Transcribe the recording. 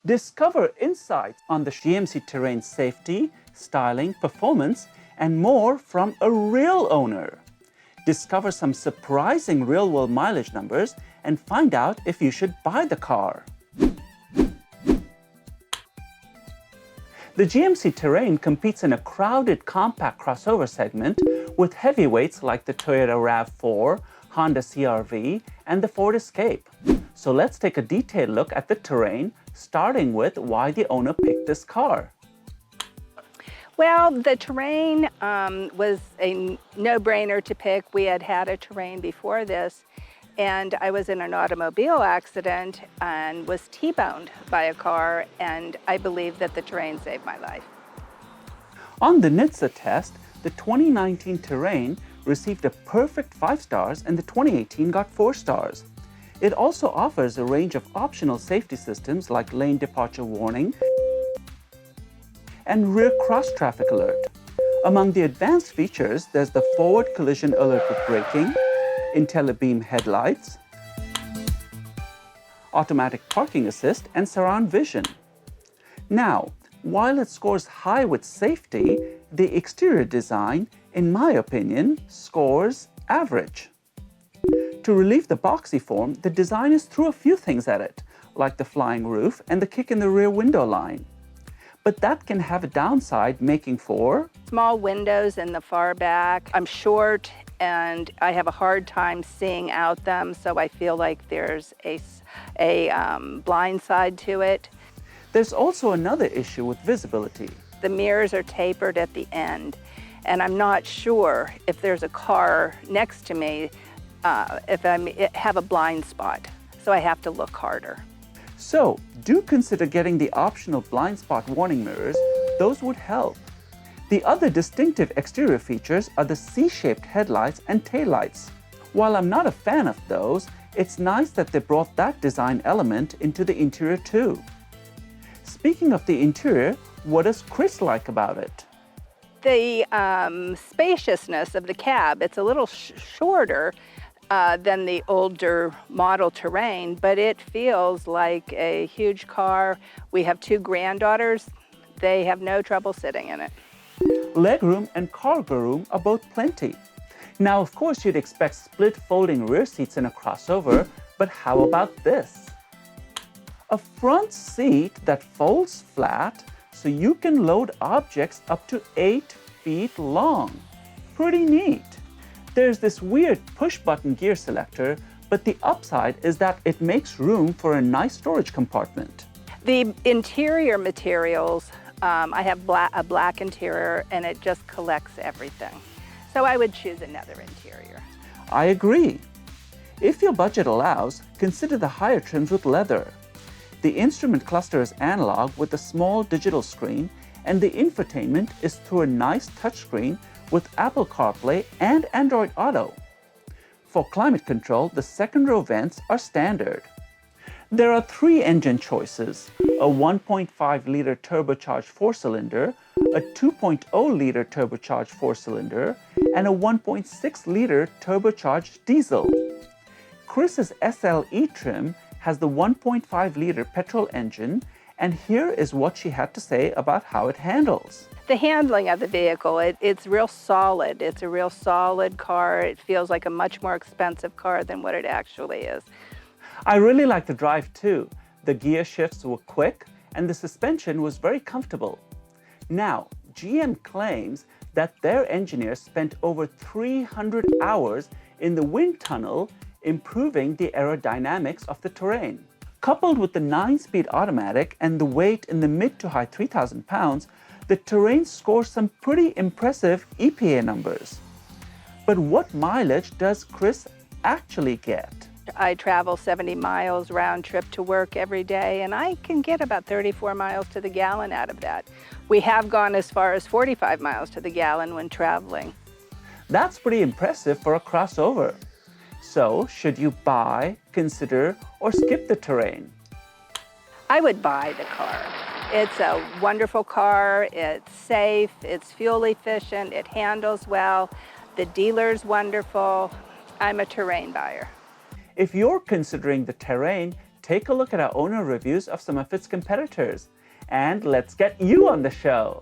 Discover insights on the GMC Terrain safety, styling, performance, and more from a real owner. Discover some surprising real-world mileage numbers and find out if you should buy the car. The GMC Terrain competes in a crowded compact crossover segment with heavyweights like the Toyota RAV4, Honda CR-V, and the Ford Escape. So let's take a detailed look at the Terrain, starting with why the owner picked this car. Well, the Terrain was a no-brainer to pick. We had had a Terrain before this, and I was in an automobile accident and was T-boned by a car, and I believe that the Terrain saved my life. On the NHTSA test, the 2019 Terrain received a perfect 5 stars and the 2018 got 4 stars. It also offers a range of optional safety systems like lane departure warning and rear cross traffic alert. Among the advanced features, there's the forward collision alert with braking, IntelliBeam headlights, automatic parking assist, and surround vision. Now, while it scores high with safety, the exterior design, in my opinion, scores average. To relieve the boxy form, the designers threw a few things at it, like the flying roof and the kick in the rear window line. But that can have a downside, making for small windows in the far back. I'm short and I have a hard time seeing out them, so I feel like there's a blind side to it. There's also another issue with visibility. The mirrors are tapered at the end, and I'm not sure if there's a car next to me if I have a blind spot, so I have to look harder. So, do consider getting the optional blind spot warning mirrors. Those would help. The other distinctive exterior features are the C-shaped headlights and taillights. While I'm not a fan of those, it's nice that they brought that design element into the interior too. Speaking of the interior, what does Cris like about it? The spaciousness of the cab. It's a little shorter than the older model Terrain, but it feels like a huge car. We have 2 granddaughters. They have no trouble sitting in it. Legroom and cargo room are both plenty. Now, of course, you'd expect split folding rear seats in a crossover, but how about this? A front seat that folds flat so you can load objects up to 8 feet long. Pretty neat. There's this weird push-button gear selector, but the upside is that it makes room for a nice storage compartment. The interior materials, I have a black interior and it just collects everything. So I would choose another interior. I agree. If your budget allows, consider the higher trims with leather. The instrument cluster is analog with a small digital screen, and the infotainment is through a nice touchscreen with Apple CarPlay and Android Auto. For climate control, the second row vents are standard. There are 3 engine choices: a 1.5-liter turbocharged 4-cylinder, a 2.0-liter turbocharged 4-cylinder, and a 1.6-liter turbocharged diesel. Cris's SLE trim has the 1.5-liter petrol engine, and here is what she had to say about how it handles. The handling of the vehicle, it's real solid. It's a real solid car. It feels like a much more expensive car than what it actually is. I really like the drive too. The gear shifts were quick and the suspension was very comfortable. Now, GM claims that their engineers spent over 300 hours in the wind tunnel improving the aerodynamics of the Terrain. Coupled with the 9-speed automatic and the weight in the mid to high 3,000 pounds, the Terrain scores some pretty impressive EPA numbers. But what mileage does Cris actually get? I travel 70 miles round trip to work every day, and I can get about 34 miles to the gallon out of that. We have gone as far as 45 miles to the gallon when traveling. That's pretty impressive for a crossover. So, should you buy, consider, or skip the Terrain? I would buy the car. It's a wonderful car, it's safe, it's fuel efficient, it handles well, the dealer's wonderful. I'm a Terrain buyer. If you're considering the Terrain, take a look at our owner reviews of some of its competitors. And let's get you on the show.